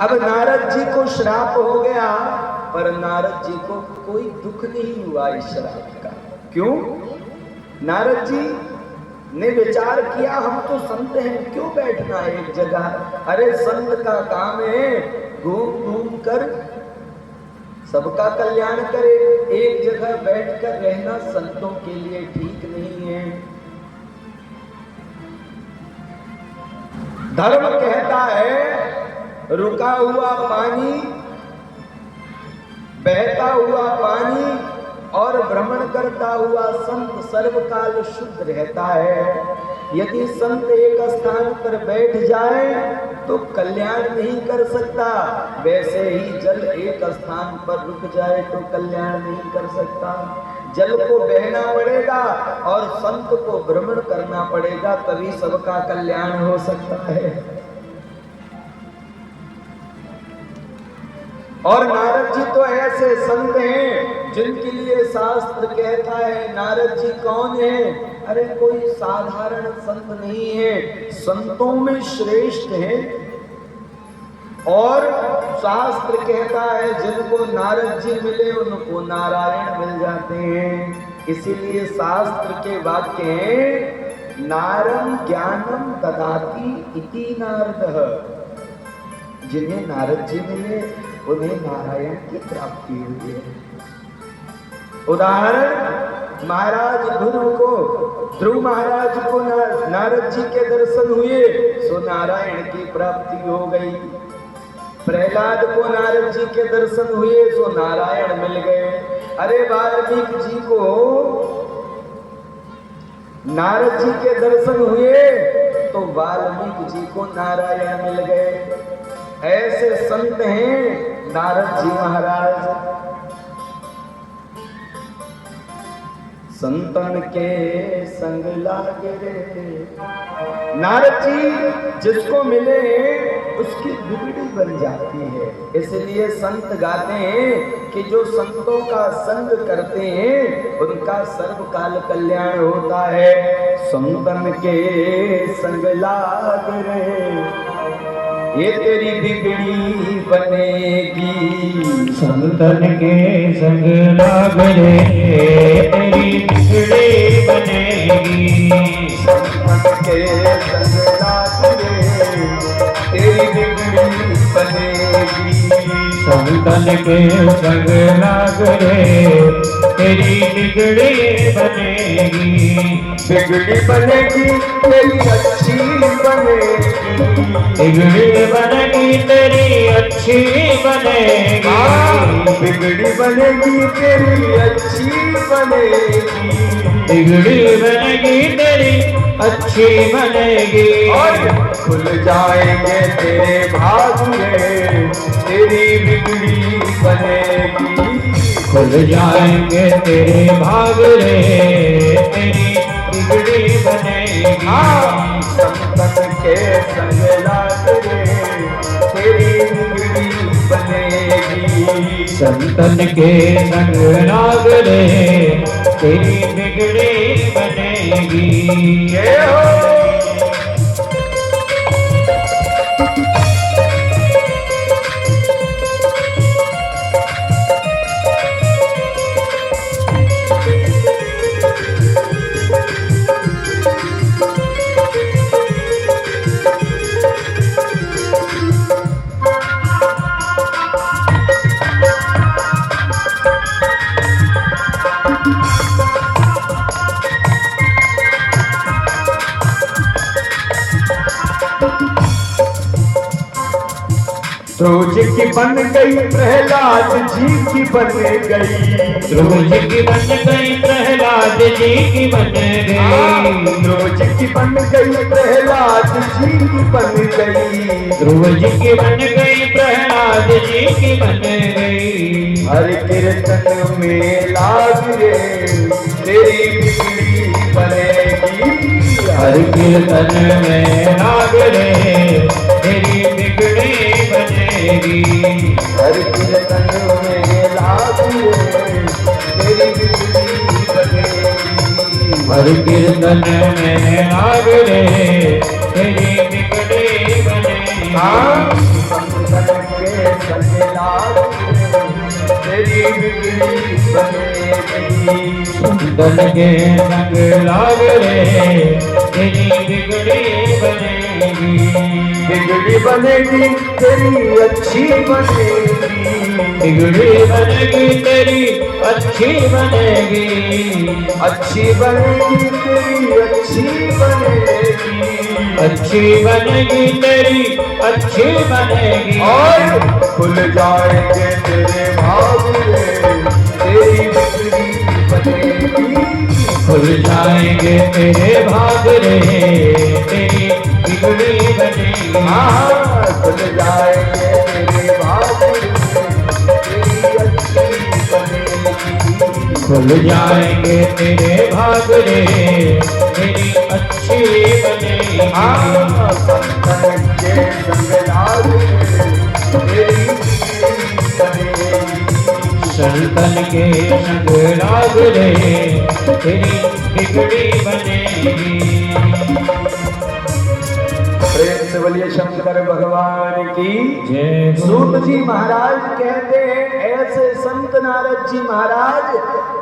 अब नारद जी को श्राप हो गया, पर नारद जी को कोई दुख नहीं हुआ इस श्राप का। क्यों? नारद जी ने विचार किया, हम तो संत हैं, क्यों बैठना है एक जगह। अरे संत का काम है घूम घूम कर सबका कल्याण करे, एक जगह बैठकर रहना संतों के लिए ठीक नहीं है। धर्म कहता है रुका हुआ पानी, बहता हुआ पानी और भ्रमण करता हुआ संत सर्वकाल शुद्ध रहता है। यदि संत एक स्थान पर बैठ जाए तो कल्याण नहीं कर सकता, वैसे ही जल एक स्थान पर रुक जाए तो कल्याण नहीं कर सकता। जल को बहना पड़ेगा और संत को भ्रमण करना पड़ेगा, तभी सबका कल्याण हो सकता है। और नारद जी तो ऐसे संत हैं जिनके लिए शास्त्र कहता है, नारद जी कौन है? अरे कोई साधारण संत नहीं है, संतों में श्रेष्ठ है। और शास्त्र कहता है जिनको नारद जी मिले उनको नारायण मिल जाते हैं। इसीलिए शास्त्र के वाक्य हैं, नारं ज्ञानम ददाति इति नारदः। जिन्हें नारद जी मिले उन्हें नारायण की प्राप्ति हुई है। उदाहरण, महाराज ध्रुव महाराज को नारद जी के दर्शन हुए सो नारायण की प्राप्ति हो गई। प्रहलाद को नारद जी के दर्शन हुए सो नारायण मिल गए। अरे वाल्मीकि जी को नारद जी के दर्शन हुए तो वाल्मीकि जी को नारायण मिल गए। ऐसे संत हैं नारद जी महाराज। संतन के संग लागे रे। नारद जी जिसको मिले उसकी बिगड़ी बन जाती है। इसलिए संत गाते हैं कि जो संतों का संग करते हैं उनका सर्वकाल कल्याण होता है। संतन के संग लाग रे, ये तेरी बिगड़ी बनेगी। संतन के संग लाग रे, तेरी बिगड़ी बनेगी। संतन के संग लाग रे, तेरी बिगड़ी बनेगी। संतन के संग लाग रे, तेरी बिगड़ी बनेगी। बिगड़ी बनेगी तेरी अच्छी बनेगी। बिगड़ी बनेगी तेरी अच्छी बनेगी। बिगड़ी बनेगी तेरी अच्छी बनेगी। बिगड़ी बनेगी तेरी अच्छी बनेगी। और खुल जाएंगे तेरे भाग रे, तेरी बिगड़ी बनेगी। खुल जाएंगे तेरे भाग रे, तेरी बिगड़ी बनेगी। संतन के संग लाग रे, तेरी बिगड़ी बनेगी। संतन के संग लाग रे, तेरी बिगड़ी बनेगी। जय हो। ध्रुव जी की बन गई प्रहलाद जी की बन गई। ध्रुव जी की बन गई प्रहलाद जी की बन गई। ध्रुव जी की बन गई प्रहलाद जी की बन गई। ध्रुव जी की बन गई प्रहलाद जी की बन गई। हर कीर्तन में लाग रे, तेरी बिगड़ी बनेगी। हर कीर्तन में लाग रे, तेरी बिगड़ी बनेगी। हर कीर्तन में लाग रे, तेरी बिगड़ी बनेगी। हर कीर्तन में लाग रे, तेरी बिगड़ी बनेगी। संतन लागे तेरी बिगड़ी बनेगी। संतन के संग लाग रे तेरी बिगड़ी बनेगी। बिगड़ी बनेगी तेरी अच्छी बनेगी। बिगड़ी बनेगी तेरी अच्छी बनेगी। अच्छी बनेगी तेरी अच्छी बनेगी। अच्छी बनेगी तेरी अच्छी बनेगी। और खुल जाएंगे तेरे भाग रे तेरी बिगड़ी बनेगी। खुल जाएंगे तेरे भाग रे तेरी बिगड़ी बनेगी। हाँ खुल जाएंगे तेरे भाग रे तेरी अच्छी बनेगी। खुल जाएंगे तेरे भाग रे तेरी अच्छी बनेगी। हाँ संतन के संग लागे तेरी बिगड़ी बनेगी। संतन के संग लाग रे तेरी बिगड़ी बनेगी। प्रेम से बोलिए शंकर भगवान की जय। सूत जी महाराज कहते हैं ऐसे संत नारद जी महाराज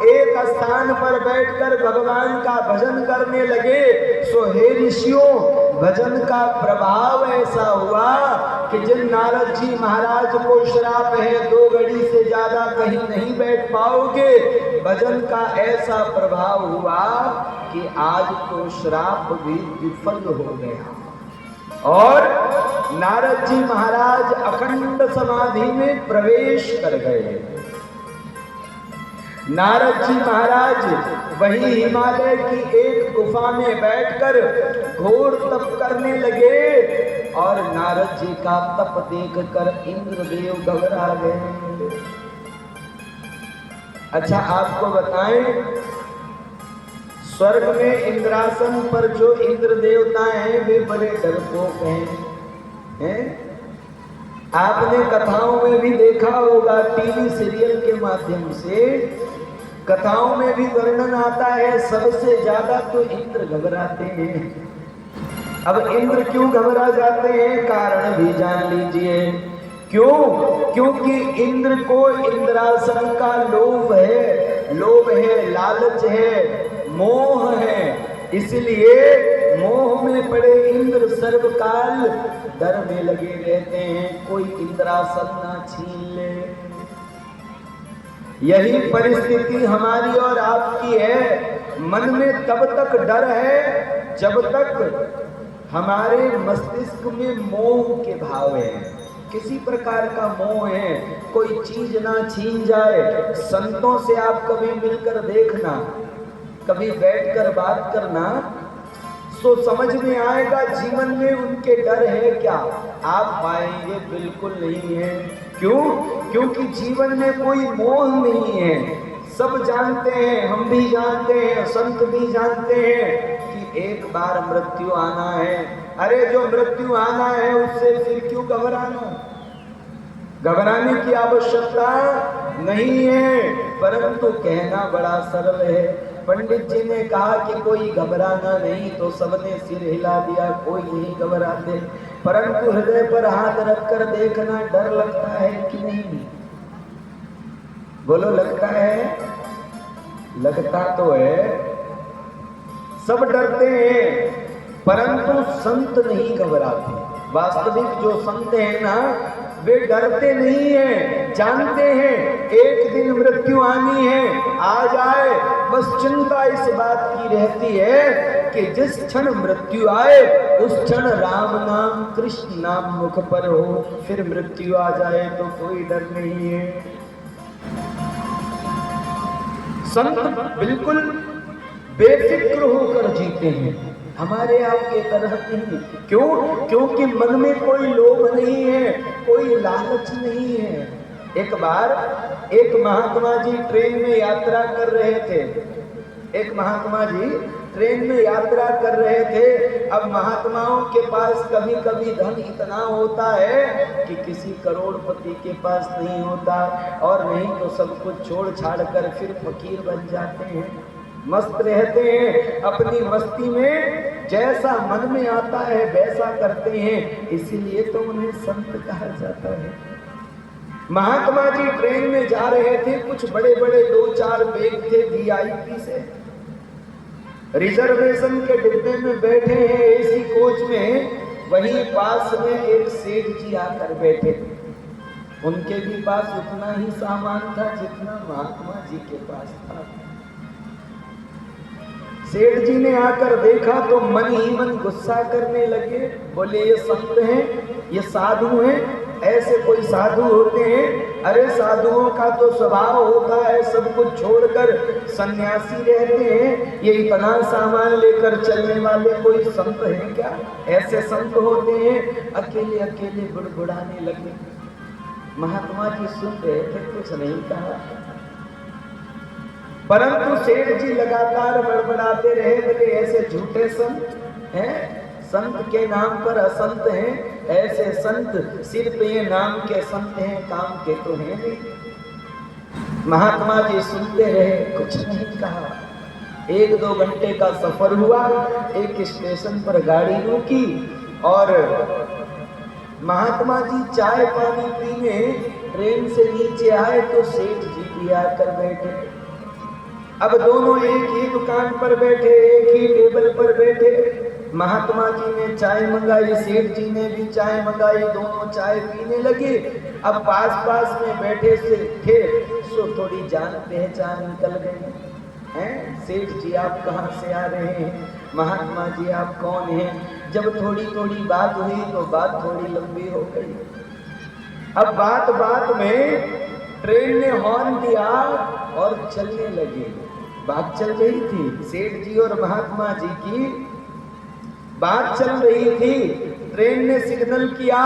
एक स्थान पर बैठकर भगवान का भजन करने लगे। सो हे ऋषियों भजन का प्रभाव ऐसा हुआ कि जिन नारद जी महाराज को श्राप है 2 घड़ी से ज्यादा कहीं नहीं बैठ पाओगे, भजन का ऐसा प्रभाव हुआ कि आज तो श्राप भी विफल हो गया और नारद जी महाराज अखंड समाधि में प्रवेश कर गए। नारद जी महाराज वही हिमालय की एक गुफा में बैठकर घोर तप करने लगे और नारद जी का तप देखकर इंद्रदेव घबरा गए। अच्छा आपको बताएं स्वर्ग में इंद्रासन पर जो इंद्र देवता हैं वे बड़े डरपोक हैं? आपने कथाओं में भी देखा होगा, टीवी सीरियल के माध्यम से कथाओं में भी वर्णन आता है सबसे ज्यादा तो इंद्र घबराते हैं। अब इंद्र क्यों घबरा जाते हैं कारण भी जान लीजिए। क्यों? क्योंकि इंद्र को इंद्रासन का लोभ है, लालच है, मोह है। इसलिए मोह में पड़े इंद्र सर्वकाल डर में लगे रहते हैं कोई इंद्रासन ना छीन ले। यही परिस्थिति हमारी और आपकी है। मन में तब तक डर है जब तक हमारे मस्तिष्क में मोह के भाव है, किसी प्रकार का मोह है, कोई चीज ना छीन जाए। संतों से आप कभी मिलकर देखना, कभी बैठकर बात करना, तो समझ में आएगा जीवन में उनके डर है क्या। आप पाएंगे बिल्कुल नहीं है। क्यों? क्योंकि जीवन में कोई मोह नहीं है। सब जानते हैं, हम भी जानते हैं, संत भी जानते हैं कि एक बार मृत्यु आना है। अरे जो मृत्यु आना है उससे फिर क्यों घबराना? घबराने की आवश्यकता नहीं है, परंतु कहना बड़ा सरल है। पंडित जी ने कहा कि कोई घबराना नहीं, तो सबने सिर हिला दिया, कोई नहीं घबराते। परंतु हृदय पर हाथ रखकर देखना, डर लगता है कि नहीं? बोलो लगता है? लगता तो है, सब डरते हैं, परंतु संत नहीं घबराते। वास्तविक जो संत हैं ना, वे डरते नहीं हैं, जानते हैं एक दिन मृत्यु आनी है, आ जाए। बस चिंता इस बात की रहती है कि जिस क्षण मृत्यु आए उस क्षण राम नाम कृष्ण नाम मुख पर हो, फिर मृत्यु आ जाए तो कोई डर नहीं है। संत बिल्कुल बेफिक्र होकर जीते हैं, हमारे आपके तरह नहीं। क्यों? क्योंकि मन में कोई लोभ नहीं है, कोई लालच नहीं है। एक बार एक महात्मा जी ट्रेन में यात्रा कर रहे थे। एक महात्मा जी ट्रेन में यात्रा कर रहे थे। अब महात्माओं के पास कभी कभी धन इतना होता है कि किसी करोड़पति के पास नहीं होता, और नहीं तो सब कुछ छोड़ छाड़ कर फिर फकीर बन जाते हैं, मस्त रहते हैं, अपनी मस्ती में जैसा मन में आता है वैसा करते हैं। इसीलिए तो उन्हें संत कहा जाता है। महात्मा जी ट्रेन में जा रहे थे, कुछ बड़े बड़े 2-4 बैग थे वीआईपी से, रिजर्वेशन के डिब्बे में बैठे हैं एसी कोच में। वहीं पास में एक सेठ जी आकर बैठे, उनके भी पास उतना ही सामान था जितना महात्मा जी के पास था। सेठ जी ने आकर देखा तो मन ही मन गुस्सा करने लगे, बोले ये संत हैं, ये साधु हैं, ऐसे कोई साधु होते हैं? अरे साधुओं का तो स्वभाव होता है सब कुछ छोड़कर सन्यासी रहते हैं, ये इतना सामान लेकर चलने वाले कोई संत हैं क्या? ऐसे संत होते हैं। अकेले अकेले बुड़बुड़ाने लगे। महात्मा जी सुन रहे थे, कुछ नहीं कहा, परंतु सेठ जी लगातार बड़बड़ाते रहे, बोले ऐसे झूठे संत हैं, संत के नाम पर असंत हैं, ऐसे संत सिर्फ ये नाम के संत हैं, काम के तो हैं नहीं। महात्मा जी सुनते रहे, कुछ नहीं कहा। 1-2 घंटे का सफर हुआ, एक स्टेशन पर गाड़ी रुकी और महात्मा जी चाय पानी पीने ट्रेन से नीचे आए तो सेठ जी भी आकर बैठे। अब दोनों एक ही दुकान पर बैठे, एक ही टेबल पर बैठे। महात्मा जी ने चाय मंगाई, सेठ जी ने भी चाय मंगाई, दोनों चाय पीने लगे। अब पास पास में बैठे से थे सो थोड़ी जान पहचान निकल गई। हैं सेठ जी आप कहाँ से आ रहे हैं? महात्मा जी आप कौन हैं? जब थोड़ी थोड़ी बात हुई तो बात थोड़ी लंबी हो गई। अब बात बात में ट्रेन ने हॉर्न दिया और चलने लगी। बात चल रही थी, सेठ जी और महात्मा जी की बात चल रही थी। ट्रेन ने सिग्नल किया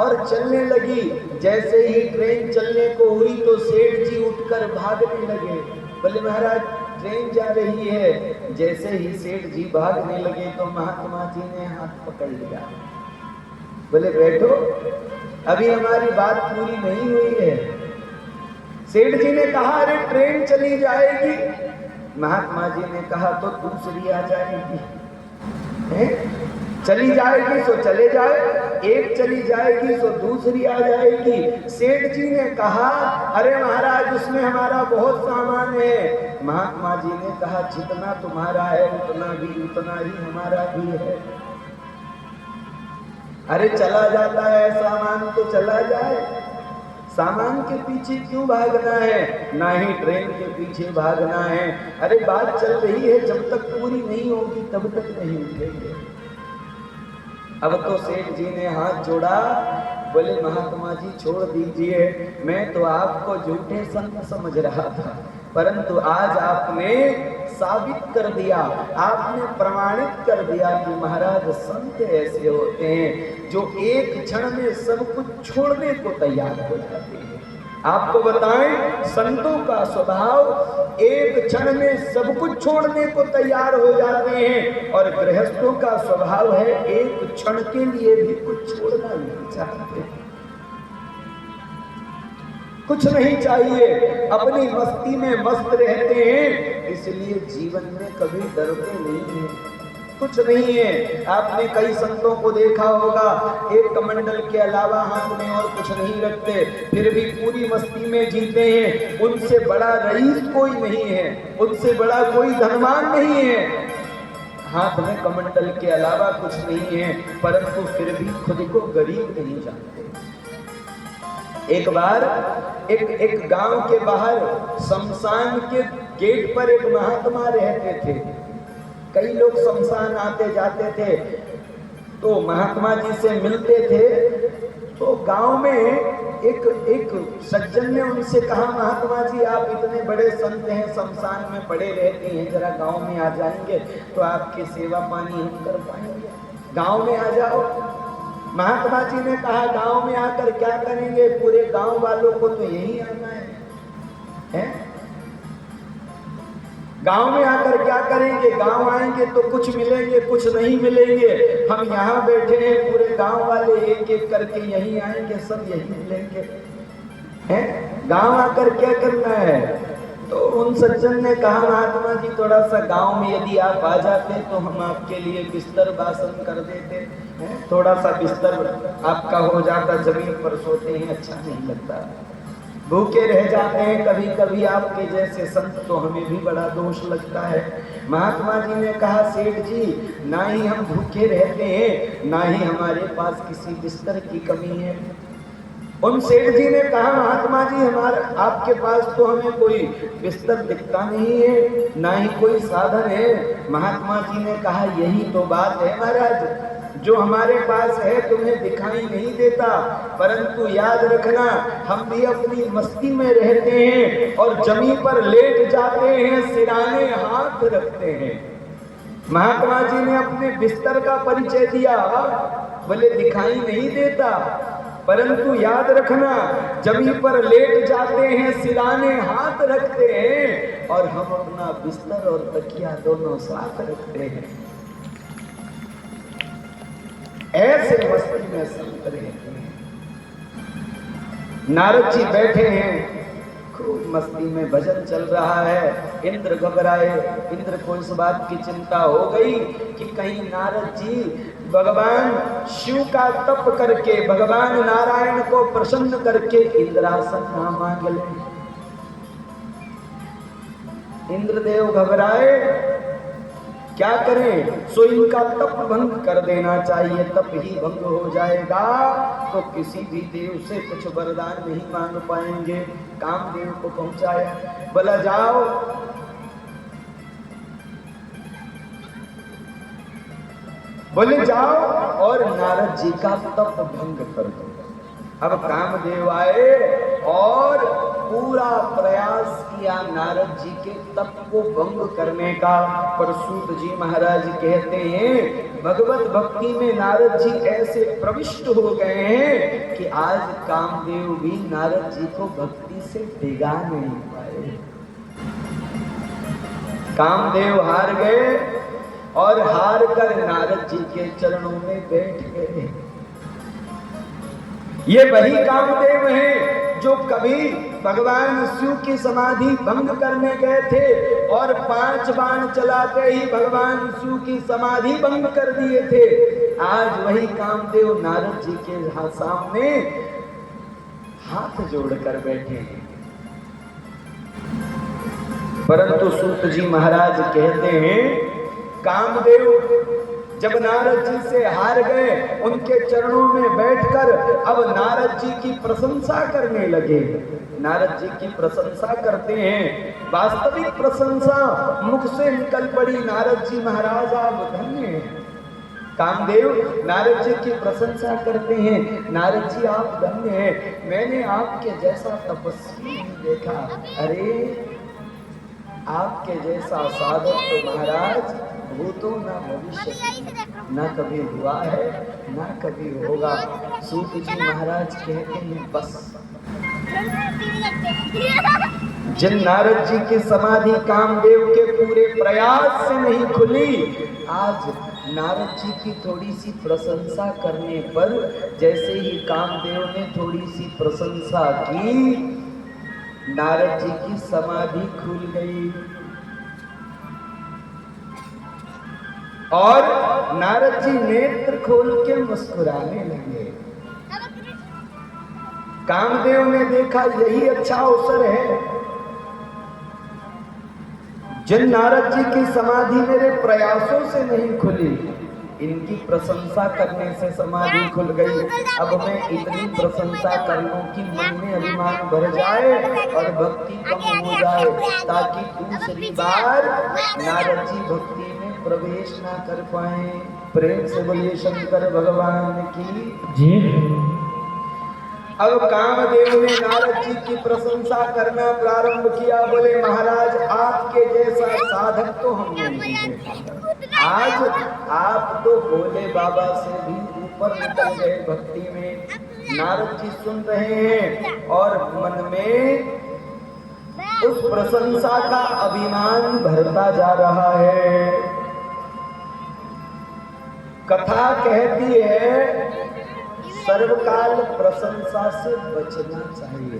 और चलने लगी। जैसे ही ट्रेन चलने को हुई तो सेठ जी उठकर भागने लगे, बोले महाराज ट्रेन जा रही है। जैसे ही सेठ जी भागने लगे तो महात्मा जी ने हाथ पकड़ लिया, बोले बैठो, अभी हमारी बात पूरी नहीं हुई है। सेठ जी ने कहा अरे ट्रेन चली जाएगी। महात्मा जी ने कहा तो दूसरी आ जाएगी। चली जाएगी सो चले जाए, एक चली जाएगी सो दूसरी आ जाएगी। सेठ जी ने कहा अरे महाराज उसमें हमारा बहुत सामान है। महात्मा जी ने कहा जितना तुम्हारा है उतना ही हमारा भी है। अरे चला जाता है सामान तो चला जाए, सामान के पीछे क्यों भागना है? ना ही ट्रेन के पीछे भागना है। अरे बात चल रही है, जब तक पूरी नहीं होगी तब तक नहीं उठेंगे। अब तो सेठ जी ने हाथ जोड़ा, बोले महात्मा जी छोड़ दीजिए, मैं तो आपको झूठे संत समझ रहा था, परंतु आज आपने साबित कर दिया, आपने प्रमाणित कर दिया कि महाराज संत ऐसे होते हैं जो एक क्षण में सब कुछ छोड़ने को तैयार हो जाते हैं। आपको बताएं संतों का स्वभाव एक क्षण में सब कुछ छोड़ने को तैयार हो जाते हैं, और गृहस्थों का स्वभाव है एक क्षण के लिए भी कुछ छोड़ना नहीं चाहते, कुछ नहीं चाहिए, अपनी मस्ती में मस्त रहते हैं, इसलिए जीवन में कभी डरते नहीं हैं, कुछ नहीं है। आपने कई संतों को देखा होगा एक कमंडल के अलावा हाथ में और कुछ नहीं रखते, फिर भी पूरी मस्ती में जीते हैं। उनसे बड़ा रईस कोई नहीं है, उनसे बड़ा कोई धनवान नहीं है, हाथ में कमंडल के अलावा कुछ नहीं है, परंतु फिर भी खुद को गरीब नहीं जानते। एक बार एक गांव के बाहर शमशान के गेट पर एक महात्मा रहते थे। कई लोग शमशान आते जाते थे तो महात्मा जी से मिलते थे। तो गांव में एक सज्जन ने उनसे कहा महात्मा जी आप इतने बड़े संत हैं, शमशान में पड़े रहते हैं, जरा गांव में आ जाएंगे तो आपकी सेवा पानी हम कर पाएंगे, गांव में आ जाओ। महात्मा जी ने कहा गांव में आकर क्या करेंगे, पूरे गांव वालों को तो यही आना है? गांव में आकर क्या करेंगे, गांव आएंगे तो कुछ मिलेंगे कुछ नहीं मिलेंगे, हम यहाँ बैठे हैं, पूरे गांव वाले एक एक करके यहीं आएंगे, सब यहीं मिलेंगे, हैं? गांव आकर क्या करना है? तो उन सज्जन ने कहा महात्मा जी थोड़ा सा गांव में यदि आप आ जाते तो हम आपके लिए बिस्तर बासन कर देते हैं, थोड़ा सा बिस्तर आपका हो जाता, जमीन पर सोते हैं अच्छा नहीं लगता, भूखे रह जाते हैं कभी कभी आपके जैसे संत, तो हमें भी बड़ा दोष लगता है। महात्मा जी ने कहा, सेठ जी, ना ही हम भूखे रहते हैं, ना ही हमारे पास किसी बिस्तर की कमी है। उन सेठ जी ने कहा, महात्मा जी, हमारा आपके पास तो हमें कोई बिस्तर दिखता नहीं है, ना ही कोई साधन है। महात्मा जी ने कहा, यही तो बात है महाराज, जो हमारे पास है तुम्हें दिखाई नहीं देता, परंतु याद रखना, हम भी अपनी मस्ती में रहते हैं और जमीन पर लेट जाते हैं, सिराने हाथ रखते हैं। महात्मा जी ने अपने बिस्तर का परिचय दिया, बोले दिखाई नहीं देता, परंतु याद रखना, जमीन पर लेट जाते हैं, सिराने हाथ रखते हैं, और हम अपना बिस्तर और तकिया दोनों साथ रखते हैं। ऐसे मस्ती में संत रहते हैं। नारद जी बैठे हैं, खूब मस्ती में भजन चल रहा है। इंद्र घबराए, इंद्र को इस बात की चिंता हो गई कि कहीं नारद जी भगवान शिव का तप करके, भगवान नारायण को प्रसन्न करके इंद्रासन ना मांग ले। इंद्रदेव घबराए, क्या करें? सो इनका तप भंग कर देना चाहिए, तप ही भंग हो जाएगा तो किसी भी देव से कुछ वरदान नहीं मांग पाएंगे। कामदेव को पहुंचाया, बोला जाओ, बोले जाओ और नारद जी का तप भंग कर दो। अब कामदेव आए और पूरा प्रयास किया नारद जी के तप को भंग करने का। पर सूत जी महाराज कहते हैं, भगवत भक्ति में नारद जी ऐसे प्रविष्ट हो गए हैं कि आज कामदेव भी नारद जी को भक्ति से डिगा नहीं पाए। कामदेव हार गए और हार कर नारद जी के चरणों में बैठ गए। ये वही कामदेव हैं जो कभी भगवान शिव की समाधि भंग करने गए थे और 5 बाण चलाते ही भगवान शिव की समाधि भंग कर दिए थे। आज वही कामदेव नारद जी के सामने हाथ जोड़कर बैठे हैं। परंतु सूत जी महाराज कहते हैं, कामदेव जब नारद जी से हार गए, उनके चरणों में बैठकर अब नारद जी की प्रशंसा करने लगे। नारद जी की प्रशंसा करते हैं, वास्तविक प्रशंसा मुख से निकल पड़ी, नारद जी महाराज आप धन्य हैं। कामदेव नारद जी की प्रशंसा करते हैं, नारद जी आप धन्य हैं, मैंने आपके जैसा तपस्वी नहीं देखा। अरे आपके जैसा साधक तो महाराज भूतों न भविष्य न कभी हुआ है न कभी होगा। सूत जी महाराज कहते हैं, बस जिन नारद जी की समाधि कामदेव के पूरे प्रयास से नहीं खुली, आज नारद जी की थोड़ी सी प्रशंसा करने पर, जैसे ही कामदेव ने थोड़ी सी प्रशंसा की, नारद जी की समाधि खुल गई और नारद जी नेत्र खोल के मुस्कुराने लगे। कामदेव ने देखा यही अच्छा अवसर है, जिन नारद जी की समाधि मेरे प्रयासों से नहीं खुली, इनकी प्रशंसा करने से समाधि खुल गई। अब मैं इतनी प्रशंसा कर लूं कि मन में अभिमान भर जाए और भक्ति कम हो जाए, ताकि दूसरी बार नारद जी भक्ति में प्रवेश ना कर पाए। प्रेम से बोलिए शंकर भगवान की जय। अब कामदेव ने नारद जी की प्रशंसा करना प्रारंभ किया। बोले महाराज आपके जैसा साधक तो हमने नहीं देखा। आज आप तो भोले बाबा से भी ऊपर निकल गए भक्ति में। नारद जी सुन रहे हैं और मन में उस प्रशंसा का अभिमान भरता जा रहा है। कथा कहती है सर्वकाल प्रशंसा से बचना चाहिए।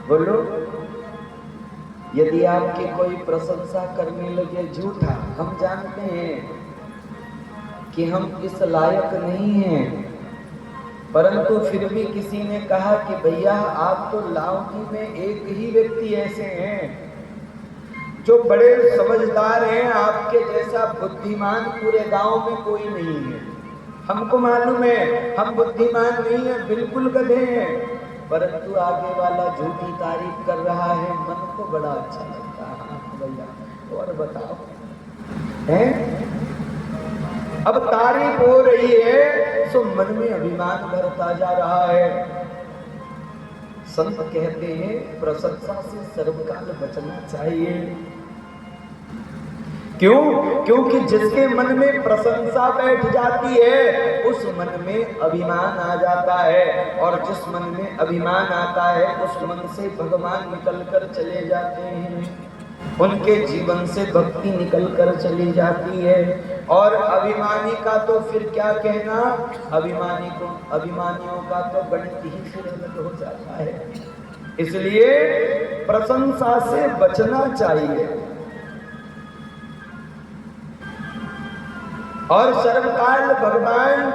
बोलो, यदि आपकी कोई प्रशंसा करने लगे झूठा, हम जानते हैं कि हम इस लायक नहीं हैं, परंतु फिर भी किसी ने कहा कि भैया आप तो लाहौटी में एक ही व्यक्ति ऐसे हैं जो बड़े समझदार हैं, आपके जैसा बुद्धिमान पूरे गांव में कोई नहीं है। हमको मालूम है हम बुद्धिमान नहीं है, बिल्कुल गधे हैं, परंतु आगे वाला झूठी तारीफ कर रहा है, मन को बड़ा अच्छा लगता है। हाँ भैया और बताओ हैं? अब तारीफ हो रही है तो मन में अभिमान बढ़ता जा रहा है। संत कहते हैं प्रशंसा से सर्वकाल बचना चाहिए। क्यों? क्योंकि जिसके मन में प्रशंसा बैठ जाती है उस मन में अभिमान आ जाता है, और जिस मन में अभिमान आता है उस मन से भगवान निकल कर चले जाते हैं, उनके जीवन से भक्ति निकल कर चली जाती है। और अभिमानी का तो फिर क्या कहना, अभिमानियों का तो गणित ही फिर अलग हो जाता है। इसलिए प्रशंसा से बचना चाहिए और सर्वकाल भगवान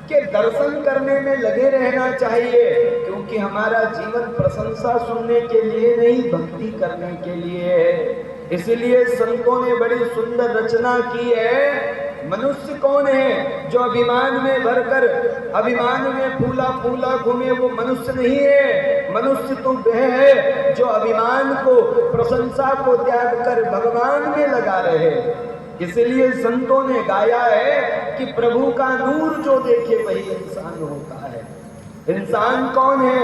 के दर्शन करने में लगे रहना चाहिए, क्योंकि हमारा जीवन प्रशंसा सुनने के लिए नहीं, भक्ति करने के लिए है। इसलिए संतों ने बड़ी सुंदर रचना की है। मनुष्य कौन है जो अभिमान में भरकर अभिमान में फूला फूला घूमे, वो मनुष्य नहीं है। मनुष्य तो वह है जो अभिमान को, प्रशंसा को त्याग कर भगवान में लगा रहे। इसलिए संतों ने गाया है कि प्रभु का नूर जो देखे वही इंसान होता है। इंसान कौन है?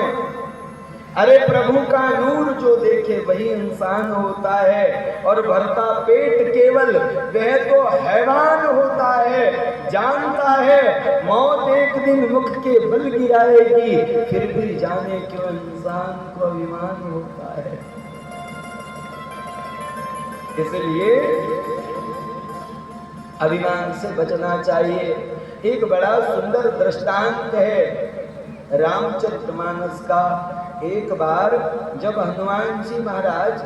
अरे प्रभु का नूर जो देखे वही इंसान होता है। और भरता पेट केवल वह तो हैवान होता है। जानता है मौत एक दिन मुख के बल गिराएगी, फिर भी जाने क्यों इंसान को अभिमान होता है। इसलिए अभिमान से बचना चाहिए। एक बड़ा सुंदर दृष्टांत है रामचरितमानस का। एक बार जब हनुमान जी महाराज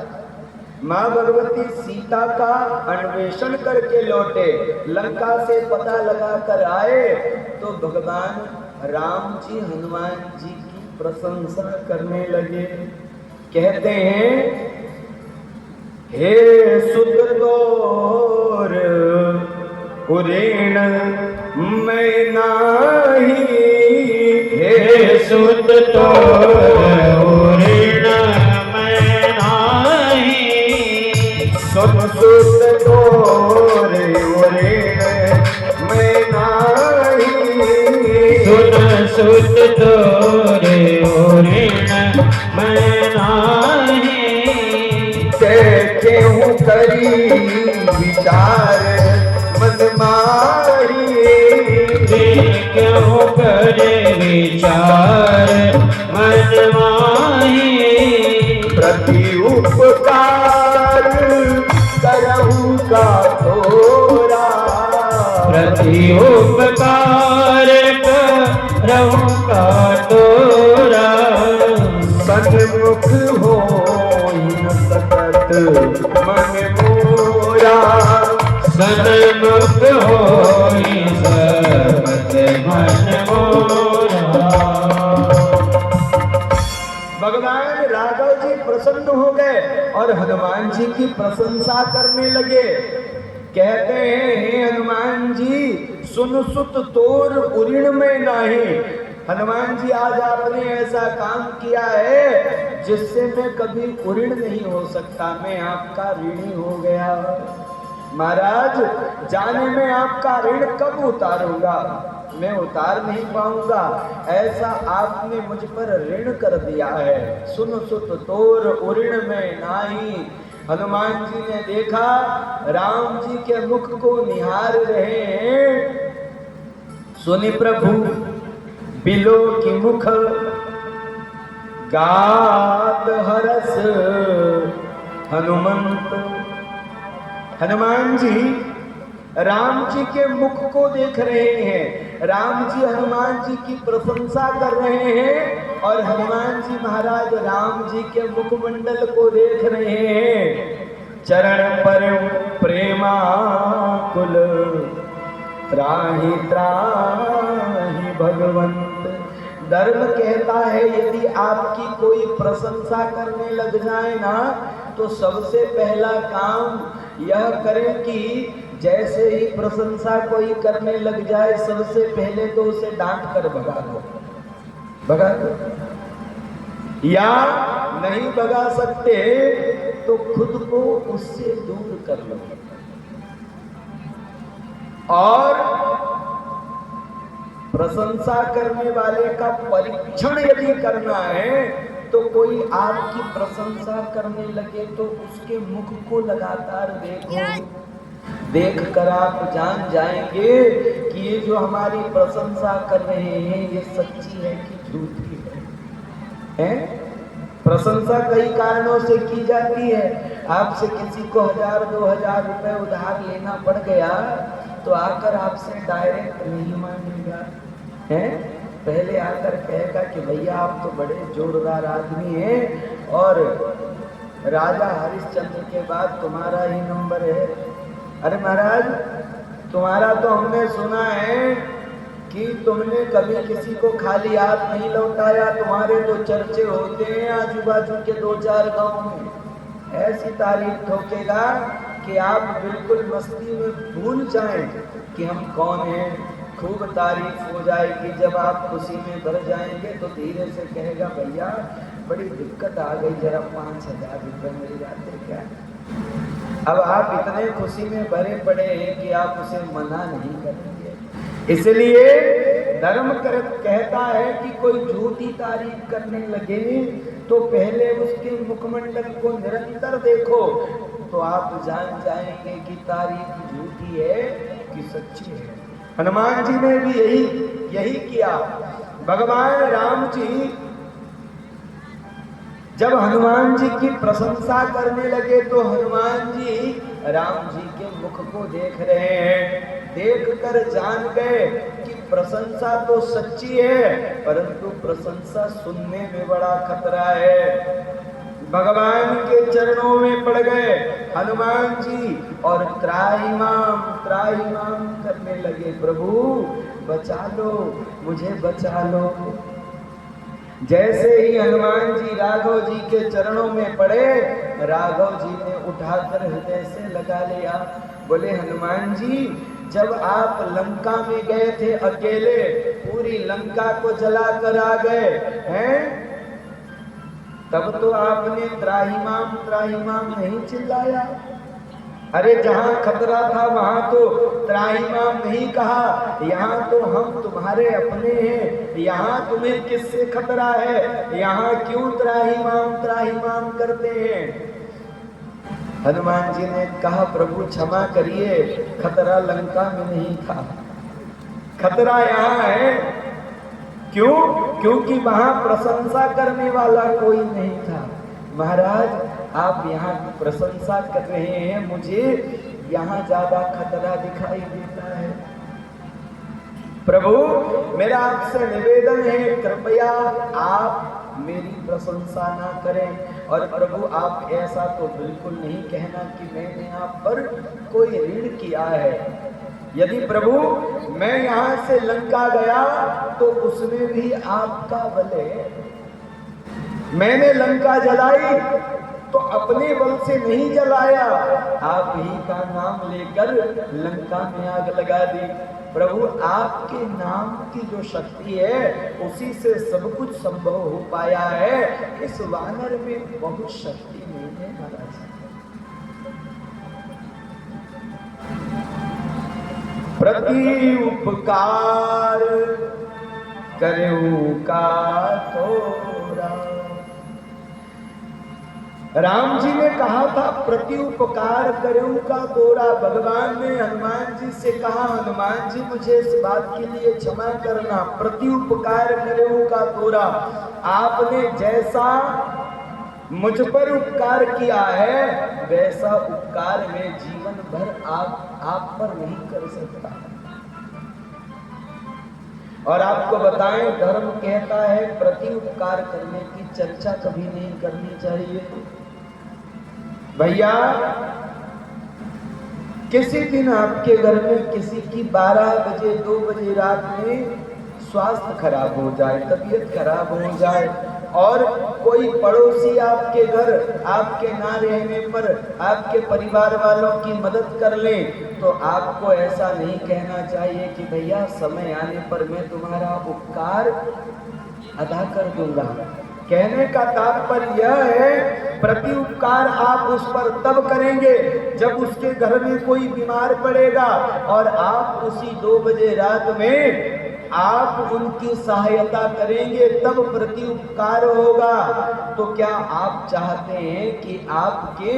माँ भगवती सीता का अन्वेषण करके लौटे, लंका से पता लगा कर आए, तो भगवान राम जी हनुमान जी की प्रशंसा करने लगे। कहते हैं हे सुत तोर उरेण मैं नाही, हे सुत तोर उरेण मैं नाही, सुत तोर उरेण मैं नाही, सुन सुत तोर उरेण मैं नाही, केहू करी विचार मन मारी, क्यों करे विचार मन माही, प्रति उपकार करहु का तोरा, प्रति उपकार करहु का तोरा, सन्मुख होई न सकत मन मोरा, सन्मुख होई सकत मन मोरा। भगवान राघव जी प्रसन्न हो गए और हनुमान जी की प्रशंसा करने लगे। कहते हैं हे हनुमान जी सुन सुत तोर उऋण में नाही। हनुमान जी आज आपने ऐसा काम किया है जिससे मैं कभी उऋण नहीं हो सकता, मैं आपका ऋणी हो गया। महाराज जाने में आपका ऋण कब उतारूंगा, मैं उतार नहीं पाऊंगा, ऐसा आपने मुझ पर ऋण कर दिया है। सुन सुत तोर उऋण में नाही। हनुमान जी ने देखा राम जी के मुख को निहार रहे हैं। सुनि प्रभु बिलो की मुख गात हरस हनुमंत। हनुमान जी राम जी के मुख को देख रहे हैं। राम जी हनुमान जी की प्रशंसा कर रहे हैं और हनुमान जी महाराज राम जी के मुखमंडल को देख रहे हैं। चरण पर प्रेमा कुल त्राहि त्राहि भगवंत। धर्म कहता है यदि आपकी कोई प्रशंसा करने लग जाए ना, तो सबसे पहला काम यह करें कि जैसे ही प्रशंसा कोई करने लग जाए, सबसे पहले तो उसे डांट कर भगा दो। भगा दो, या नहीं भगा सकते तो खुद को उससे दूर कर लो। और प्रशंसा करने वाले का परीक्षण यदि करना है, तो कोई आपकी प्रशंसा करने लगे तो उसके मुख को लगातार देखो। देख कर आप जान जाएंगे कि ये जो हमारी प्रशंसा कर रहे हैं ये सच्ची है कि झूठी है? प्रशंसा कई कारणों से की जाती है। आपसे किसी को 1000-2000 रुपए उधार लेना पड़ गया तो आकर आपसे डायरेक्ट नहीं मांगेगा, है? पहले आकर कहेगा कि भैया आप तो बड़े जोरदार आदमी हैं और राजा हरिश्चंद्र के बाद तुम्हारा ही नंबर है। अरे महाराज, तुम्हारा तो हमने सुना है कि तुमने कभी किसी को खाली हाथ नहीं लौटाया, तुम्हारे तो चर्चे होते हैं आजू बाजू के 2-4 गांव में। ऐसी तारीफ ठोकेगा कि आप बिल्कुल मस्ती में भूल जाएं कि हम कौन हैं। खूब तारीफ हो जाएगी। जब आप खुशी में भर जाएंगे तो धीरे से कहेगा भैया बड़ी दिक्कत आ गई, जरा 5000 रुपये मिल जाते क्या? अब आप इतने खुशी में भरे पड़े हैं कि आप उसे मना नहीं करेंगे। इसलिए धर्म कहता है कि कोई झूठी तारीफ करने लगे तो पहले उसके मुखमंडल को निरंतर देखो, तो आप जान जाएंगे कि तारीफ झूठी है कि सच्ची है। हनुमान जी ने भी यही किया। भगवान राम जी जब हनुमान जी की प्रशंसा करने लगे तो हनुमान जी राम जी के मुख को देख रहे हैं। देख कर जान गए कि प्रशंसा तो सच्ची है, परंतु प्रशंसा सुनने में बड़ा खतरा है। भगवान के चरणों में पड़ गए हनुमान जी और त्राहिमाम त्राहिमाम करने लगे, प्रभु बचा लो, मुझे बचा लो। जैसे ही हनुमान जी राघव जी के चरणों में पड़े, राघव जी ने उठाकर हृदय से लगा लिया। बोले हनुमान जी, जब आप लंका में गए थे अकेले, पूरी लंका को जलाकर आ गए हैं, तब तो आपने त्राहिमाम त्राहिमाम नहीं चिल्लाया। अरे जहां खतरा था वहां तो त्राहिमाम नहीं कहा। यहाँ तो हम तुम्हारे अपने हैं, यहाँ तुम्हें किससे खतरा है? यहाँ क्यों त्राहिमाम त्राहिमाम करते हैं? हनुमान जी ने कहा प्रभु क्षमा करिए, खतरा लंका में नहीं था, खतरा यहाँ है। क्यों? क्योंकि वहां प्रशंसा करने वाला कोई नहीं था। महाराज आप यहाँ प्रशंसा कर रहे हैं, मुझे यहाँ ज्यादा खतरा दिखाई देता है। प्रभु मेरा आपसे निवेदन है, कृपया आप मेरी प्रशंसा ना करें। और प्रभु आप ऐसा तो बिल्कुल नहीं कहना कि मैंने आप पर कोई ऋण किया है। यदि प्रभु मैं यहाँ से लंका गया तो उसमें भी आपका बल है। मैंने लंका जलाई तो अपने बल से नहीं जलाया, आप ही का नाम लेकर लंका में आग लगा दी। प्रभु आपके नाम की जो शक्ति है उसी से सब कुछ संभव हो पाया है। इस वानर में बहुत शक्ति नहीं है महाराज। प्रति उपकार करेऊ का तोरा। राम जी ने कहा था प्रति उपकार करेऊ का तोरा। भगवान ने हनुमान जी से कहा हनुमान जी मुझे इस बात के लिए क्षमा करना, प्रति उपकार करेऊ का तोरा। आपने जैसा मुझ पर उपकार किया है वैसा उपकार मैं जीवन भर आप पर नहीं कर सकता। और आपको बताएं धर्म कहता है प्रति उपकार करने की चर्चा कभी नहीं करनी चाहिए। भैया किसी दिन आपके घर में किसी की 12 बजे 2 बजे रात में स्वास्थ्य खराब हो जाए, तबीयत खराब हो जाए और कोई पड़ोसी आपके घर आपके ना रहने पर आपके परिवार वालों की मदद कर ले, तो आपको ऐसा नहीं कहना चाहिए कि भैया समय आने पर मैं तुम्हारा उपकार अदा कर दूंगा। कहने का तात्पर्य यह है, प्रति उपकार आप उस पर तब करेंगे जब उसके घर में कोई बीमार पड़ेगा और आप उसी 2 बजे रात में आप उनकी सहायता करेंगे, तब प्रति उपकार होगा। तो क्या आप चाहते हैं कि आपके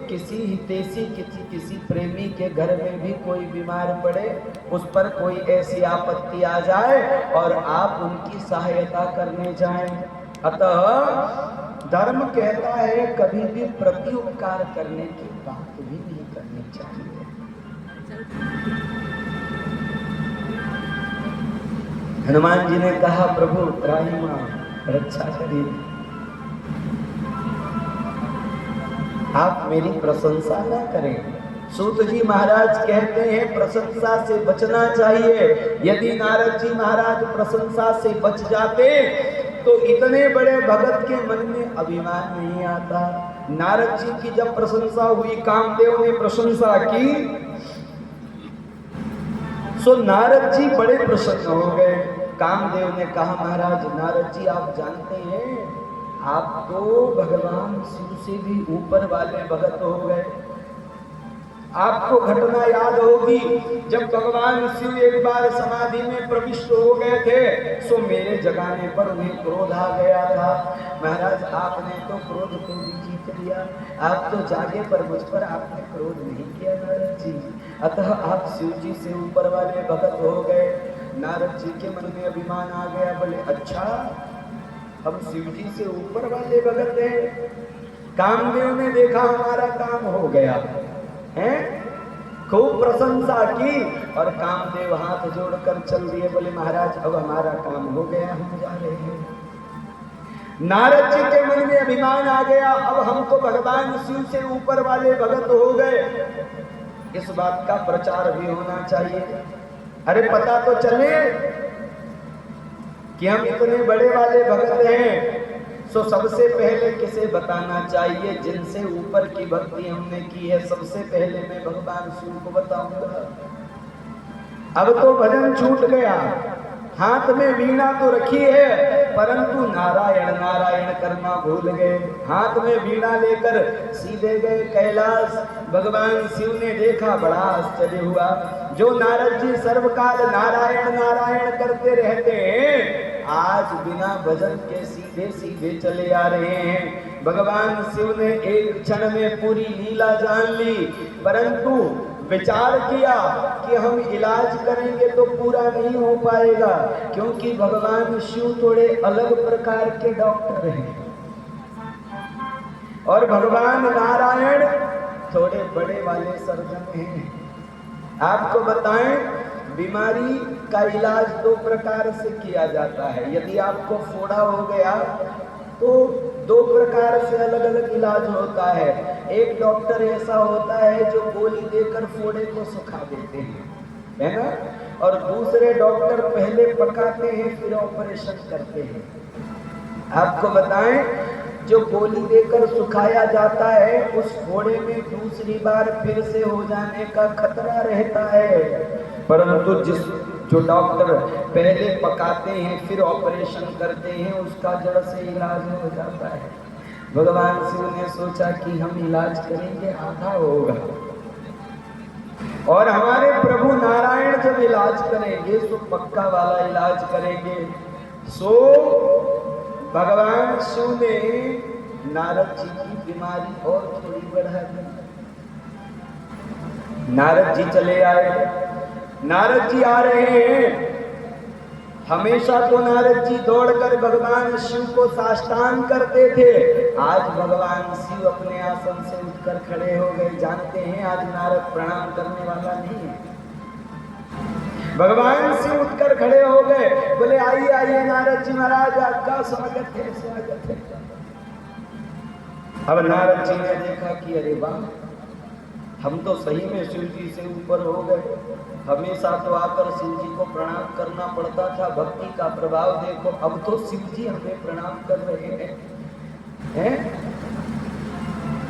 किसी हितैषी किसी प्रेमी के घर में भी कोई बीमार पड़े, उस पर कोई ऐसी आपत्ति आ जाए और आप उनकी सहायता करने जाएं? अतः धर्म कहता है कभी भी प्रति उपकार करने की बात भी नहीं करनी चाहिए। हनुमान जी ने कहा, प्रभु त्राहि मां, रक्षा करिए, आप मेरी प्रशंसा ना करें। सूत जी महाराज कहते हैं प्रशंसा से बचना चाहिए। यदि नारद जी महाराज प्रशंसा से बच जाते तो इतने बड़े भगत के मन में अभिमान नहीं आता। नारद जी की जब प्रशंसा हुई, कामदेव ने प्रशंसा की, सो नारद जी बड़े प्रसन्न हो गए। कामदेव ने कहा, महाराज नारद जी आप जानते हैं आप तो भगवान शिव से भी ऊपर वाले भगत हो गए। आपको घटना याद होगी, जब भगवान शिव एक बार समाधि में प्रविष्ट हो गए थे, सो मेरे जगाने पर उन्हें क्रोध आ गया था। महाराज आपने तो क्रोध को भी जीत लिया, आप तो जागे पर मुझ पर आपने क्रोध नहीं किया नारद जी। अतः आप शिव जी से ऊपर वाले भगत हो गए। नारद जी के मन में अभिमान आ गया, बोले अच्छा हम शिव जी से ऊपर वाले भगत हैं। कामदेव ने देखा हमारा काम हो गया है, खूब प्रशंसा की और कामदेव हाथ जोड़कर चल दिए, बोले महाराज अब हमारा काम हो गया, हम जा रहे हैं। नारद जी के मन में अभिमान आ गया, अब हम तो भगवान शिव से ऊपर वाले भगत हो गए, इस बात का प्रचार भी होना चाहिए। अरे पता तो चले कि हम इतने बड़े वाले भगत हैं, सो सबसे पहले किसे बताना चाहिए? जिनसे ऊपर की भक्ति हमने की है, सबसे पहले मैं भगवान शिव को बताऊंगा। अब तो भजन छूट गया, हाथ में वीणा तो रखी है परंतु नारायण नारायण करना भूल गए। हाथ में वीणा लेकर सीधे गए कैलाश। भगवान शिव ने देखा, बड़ा आश्चर्य हुआ, जो नारद जी सर्वकाल नारायण नारायण करते रहते हैं, आज बिना भजन के सीधे सीधे चले आ रहे हैं। भगवान शिव ने एक क्षण में पूरी लीला जान ली, परंतु विचार किया कि हम इलाज करेंगे तो पूरा नहीं हो पाएगा, क्योंकि भगवान शिव थोड़े अलग प्रकार के डॉक्टर हैं और भगवान नारायण थोड़े बड़े वाले सर्जन हैं। आपको बताएं, बीमारी का इलाज 2 प्रकार से किया जाता है। यदि आपको फोड़ा हो गया तो 2 प्रकार से अलग अलग इलाज होता है। एक डॉक्टर ऐसा होता है जो गोली देकर फोड़े को सुखा देते हैं, है ना, और दूसरे डॉक्टर पहले पकाते हैं फिर ऑपरेशन करते हैं। आपको बताएं, जो गोली देकर सुखाया जाता है उस फोड़े में दूसरी बार फिर से हो जाने का खतरा रहता है, परंतु जो डॉक्टर पहले पकाते हैं फिर ऑपरेशन करते हैं उसका जड़ से इलाज हो जाता है। भगवान शिव ने सोचा कि हम इलाज करेंगे आधा होगा, और हमारे प्रभु नारायण जब इलाज करेंगे तो पक्का वाला इलाज करेंगे। सो भगवान शिव ने नारद जी की बीमारी और थोड़ी बढ़ा दी। नारद जी चले आए। नारद जी आ रहे हैं। हमेशा तो नारद जी दौड़कर भगवान शिव को साष्टांग करते थे, आज भगवान शिव अपने आसन से उठकर खड़े हो गए। जानते हैं आज नारद प्रणाम करने वाला नहीं है। भगवान शिव उठकर खड़े हो गए, बोले आइए आइए नारद जी महाराज, आपका स्वागत है स्वागत है। अब नारद जी ने देखा कि अरे वाह, हम तो सही में शिव जी से ऊपर हो गए। हमेशा तो आकर शिव जी को प्रणाम करना पड़ता था, भक्ति का प्रभाव देखो, अब तो शिव जी हमें प्रणाम कर रहे हैं?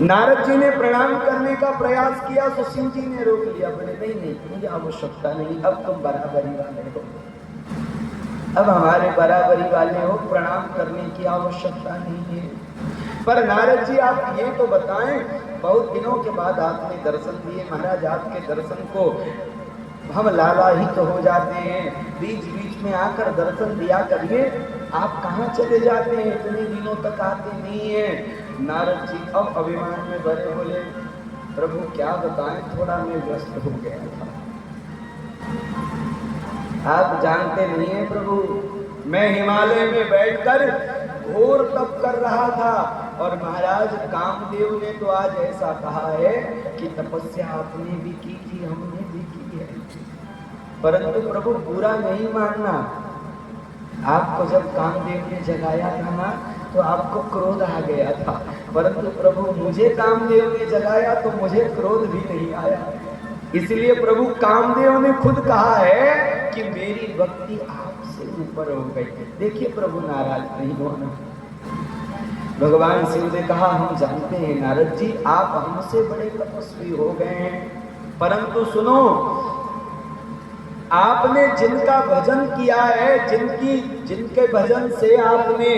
नारद जी ने प्रणाम करने का प्रयास किया तो शिव जी ने रोक लिया, बोले नहीं नहीं, मुझे आवश्यकता नहीं, अब तुम बराबरी वाले हो, अब हमारे बराबरी वाले हो, प्रणाम करने की आवश्यकता नहीं है। पर नारद जी आप ये तो बताएं, बहुत दिनों के बाद आपने दर्शन दिए महाराज, आपके दर्शन को हम लालायित हो जाते हैं, बीच बीच में आकर दर्शन दिया करिए। आप कहाँ चले जाते हैं, इतने दिनों तक आते नहीं है। नारद जी अब अभिमान में भरे बोले, प्रभु क्या बताएं, थोड़ा मैं व्यस्त हो गया था। आप जानते नहीं है प्रभु, मैं हिमालय में बैठकर घोर तप कर रहा था, और महाराज कामदेव ने तो आज ऐसा कहा है कि तपस्या आपने भी की थी, हमने भी की है, परंतु प्रभु बुरा नहीं मानना। आपको जब कामदेव ने जगाया था ना, तो आपको क्रोध आ गया था, परंतु प्रभु मुझे कामदेव ने जगाया तो मुझे क्रोध भी नहीं आया। इसलिए प्रभु कामदेव ने खुद कहा है कि मेरी भक्ति आपसे ऊपर हो गई। देखिए प्रभु नाराज नहीं होना। भगवान शिव ने कहा, हम जानते हैं नारद जी आप हमसे बड़े तपस्वी हो गए हैं, परंतु सुनो, आपने जिनका भजन किया है, जिनके भजन से आपने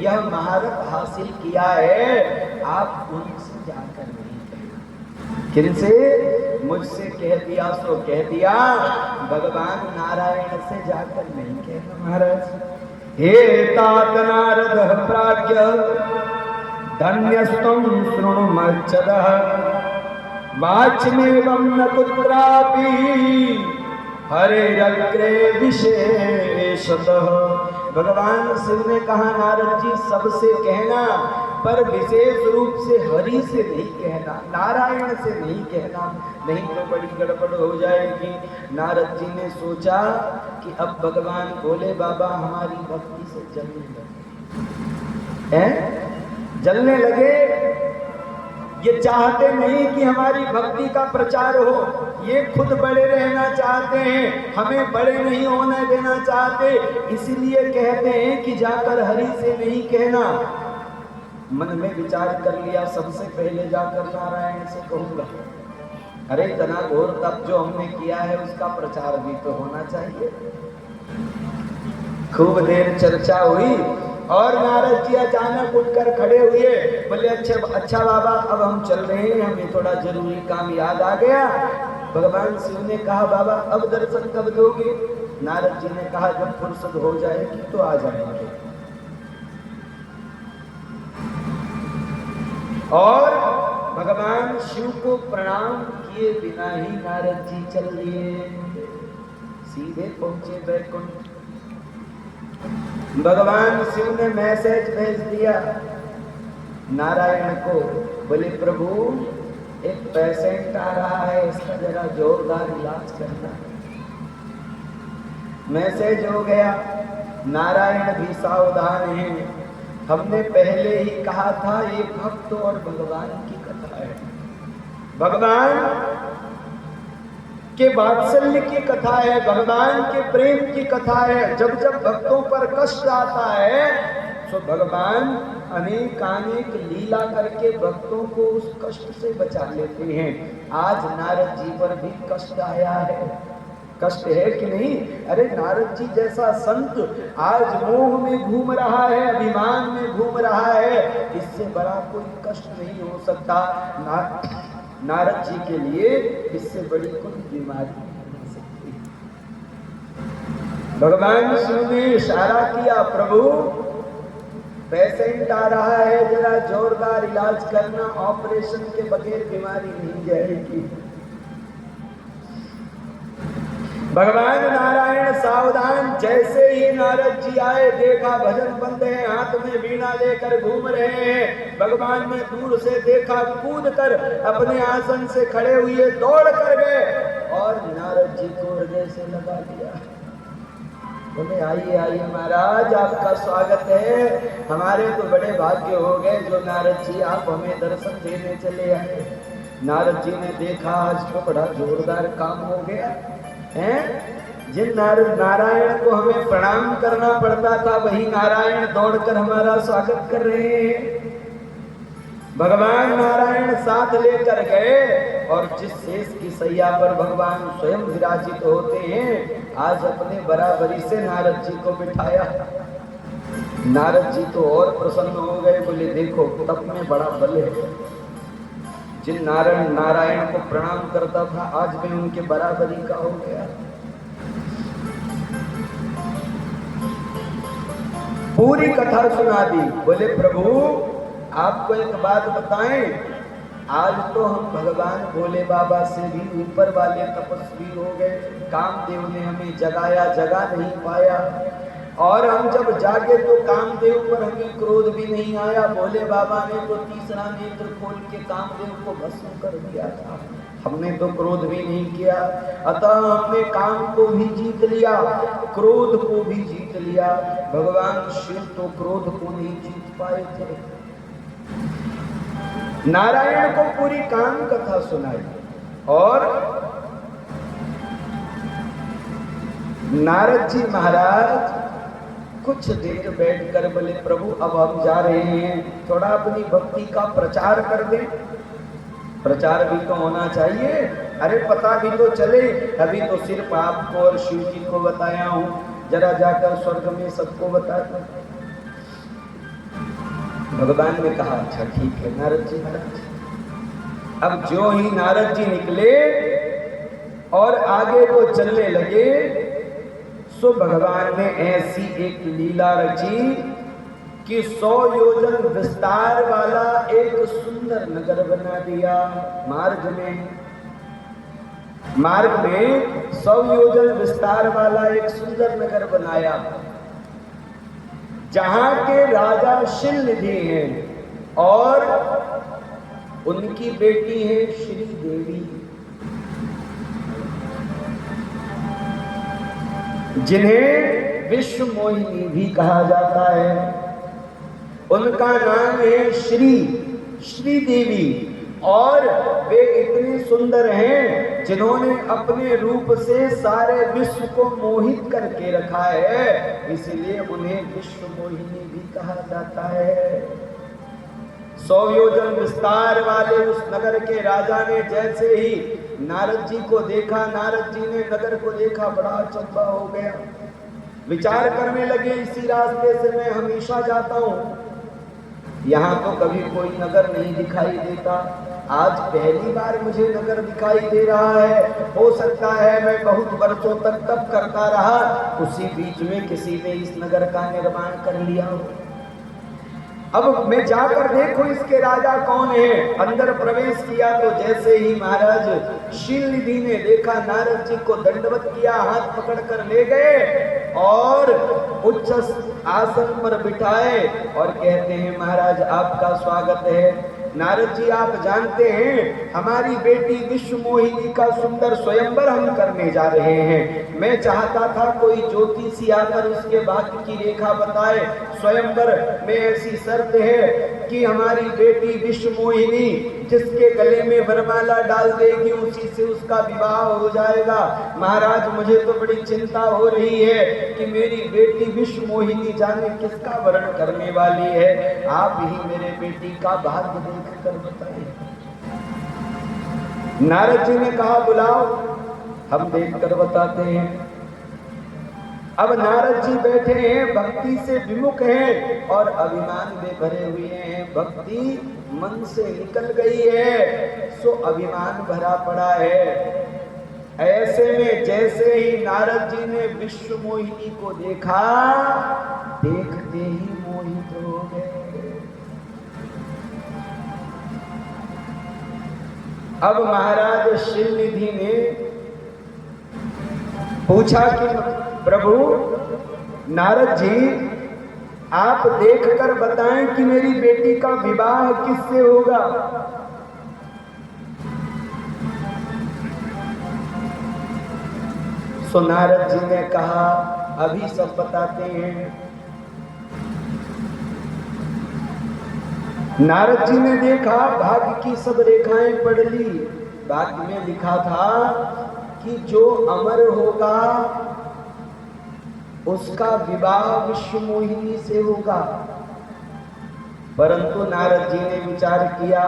यह महारत हासिल किया है, आप उनसे जाकर नहीं कहना। किनसे? मुझसे कह दिया सो कह दिया, भगवान नारायण से जाकर नहीं कहना। महाराज हे तात नारद प्राज्ञ धन्यस्त्वं शृणुमच्चदः वाच्यमेवं न कुत्रापि हरेरग्रे विशेषतः। भगवान शिव ने कहा नारद जी सबसे कहना, पर विशेष रूप से हरि से नहीं कहना, नारायण से नहीं कहना, नहीं तो बड़ी गड़बड़ हो जाएगी। नारद जी ने सोचा कि अब भगवान बोले बाबा हमारी भक्ति से जलने लगे, जलने लगे। ये चाहते नहीं कि हमारी भक्ति का प्रचार हो, ये खुद बड़े रहना चाहते हैं, हमें बड़े नहीं होने देना चाहते, इसलिए कहते हैं कि जाकर हरि से नहीं कहना। मन में विचार कर लिया, सबसे पहले जाकर नारायण से कहूंगा। अरे इतना घोर तप जो हमने किया है उसका प्रचार भी तो होना चाहिए। खूब देर चर्चा हुई और नारद जी अचानक उठकर खड़े हुए, बोले अच्छा बाबा अब हम चल रहे हैं, हमें थोड़ा जरूरी काम याद आ गया। भगवान शिव ने कहा बाबा अब दर्शन कब दोगे? नारद जी ने कहा जब फुर्सत हो जाएगी तो आ जाएंगे। और भगवान शिव को प्रणाम किए बिना ही नारद जी चल दिए, सीधे पहुंचे बैकुंठ। भगवान शिव ने मैसेज भेज दिया नारायण को, बोले प्रभु एक पेशेंट आ रहा है, इसका जरा जोरदार इलाज करना। मैसेज हो गया। नारायण भी सावधान हैं। हमने पहले ही कहा था ये भक्त और भगवान की कथा है, भगवान के वात्सल्य की कथा है, भगवान के प्रेम की कथा है। जब जब भक्तों पर कष्ट आता है तो भगवान अनेक लीला करके भक्तों को उस कष्ट से बचा लेते हैं। आज नारद जी पर भी कष्ट आया है, कष्ट है कि नहीं? अरे नारद जी जैसा संत आज मोह में घूम रहा है, अभिमान में घूम रहा है, इससे बड़ा कोई कष्ट नहीं हो सकता। नारद जी के लिए इससे बड़ी कोई बीमारी नहीं हो सकती। भगवान शिव ने इशारा किया, प्रभु पेशेंट आ रहा है, जरा जोरदार इलाज करना, ऑपरेशन के बगैर बीमारी नहीं जाएगी। भगवान नारायण सावधान। जैसे ही नारद जी आए देखा भजन बंद है, हाथ में वीणा लेकर घूम रहे हैं। भगवान ने दूर से देखा, कूद कर अपने आसन से खड़े हुए दौड़ कर गए और नारद जी को हृदय से लगा दिया। बोले आइए आइए महाराज, आपका स्वागत है। हमारे तो बड़े भाग्य हो गए जो नारद जी आप हमें दर्शन देने चले आए। नारद जी ने देखा आज तो बड़ा जोरदार काम हो गया है। जिन नारायण को हमें प्रणाम करना पड़ता था वही नारायण दौड़कर हमारा स्वागत कर रहे हैं। भगवान नारायण साथ लेकर गए और जिस शेष की सैया पर भगवान स्वयं विराजित होते हैं आज अपने बराबरी से नारद जी को बिठाया। नारद जी तो और प्रसन्न हो गए, बोले देखो तप में बड़ा बल है। जिन नारायण को प्रणाम करता था आज मैं उनके बराबरी का हो गया। पूरी कथा सुना दी। बोले प्रभु आपको एक बात बताएं, आज तो हम भगवान भोले बाबा से भी ऊपर वाले तपस्वी हो गए। कामदेव ने हमें जगाया, जगा नहीं पाया, और हम जब जागे तो कामदेव पर हमें क्रोध भी नहीं आया। भोले बाबा ने तो तीसरा नेत्र खोल के कामदेव को भस्म कर दिया था, हमने तो क्रोध भी नहीं किया। अतः हमने काम को भी जीत लिया, क्रोध को भी जीत लिया। भगवान शिव तो क्रोध को नहीं जीत पाए थे। नारायण को पूरी काम कथा सुनाई और नारद जी महाराज कुछ देर बैठकर बोले प्रभु अब हम जा रहे हैं, थोड़ा अपनी भक्ति का प्रचार कर दें। प्रचार भी तो होना चाहिए, अरे पता भी तो चले। अभी तो सिर्फ आपको और शिव जी को बताया हूं, जरा जाकर स्वर्ग में सबको बता दो। भगवान ने कहा अच्छा ठीक है नारद जी महाराज। अब जो ही नारद जी निकले और आगे को चलने लगे सो भगवान ने ऐसी एक लीला रची कि 100 योजन विस्तार वाला एक सुंदर नगर बना दिया। मार्ग में 100 योजन विस्तार वाला एक सुंदर नगर बनाया, जहां के राजा शिलनिधि हैं और उनकी बेटी है श्री देवी, जिन्हें विश्व मोहिनी भी कहा जाता है। उनका नाम है श्री देवी, और वे इतने सुंदर हैं जिन्होंने अपने रूप से सारे विश्व को मोहित करके रखा है, इसलिए उन्हें विश्व मोहिनी भी कहा जाता है। 100 योजन विस्तार वाले उस नगर के राजा ने जैसे ही नारद जी को देखा, नारद जी ने नगर को देखा, बड़ा अचंभा हो गया। विचार करने लगे इसी रास्ते से मैं हमेशा जाता हूँ, यहाँ तो कभी कोई नगर नहीं दिखाई देता, आज पहली बार मुझे नगर दिखाई दे रहा है। हो सकता है मैं बहुत वर्षों तक तप करता रहा, उसी बीच में किसी ने इस नगर का निर्माण कर लिया हो। अब मैं जाकर देखो इसके राजा कौन है। अंदर प्रवेश किया तो जैसे ही महाराज शिलनिधि ने देखा नारद जी को दंडवत किया, हाथ पकड़कर ले गए और उच्च आसन पर बिठाए और कहते हैं महाराज आपका स्वागत है। नारद जी आप जानते हैं हमारी बेटी विश्व मोहिनी का सुंदर स्वयंवर हम करने जा रहे हैं। मैं चाहता था कोई ज्योतिषी आकर उसके भाग्य की रेखा बताए। स्वयंवर में ऐसी शर्त है कि हमारी बेटी विश्व मोहिनी जिसके गले में वरमाला डाल देगी उसी से उसका विवाह हो जाएगा। महाराज मुझे तो बड़ी चिंता हो रही है कि मेरी बेटी विश्व मोहिनी जाने किसका वर्ण करने वाली है। आप ही मेरे बेटी का भाग्य देख कर बताइए। नारद जी ने कहा बुलाओ, हम देख कर बताते हैं। अब नारद जी बैठे हैं, भक्ति से विमुख हैं और अभिमान में भरे हुए हैं। भक्ति मन से निकल गई है सो अभिमान भरा पड़ा है। ऐसे में जैसे ही नारद जी ने विश्व मोहिनी को देखा, देखते ही मोहित हो गए। अब महाराज शिलनिधि ने पूछा कि प्रभु नारद जी आप देखकर बताएं कि मेरी बेटी का विवाह किससे होगा। सो नारद जी ने कहा अभी सब बताते हैं। नारद जी ने देखा, भाग्य की सब रेखाएं पढ़ ली। भाग्य में लिखा था कि जो अमर होगा उसका विवाह विश्व मोहिनी से होगा। परंतु नारद जी ने विचार किया,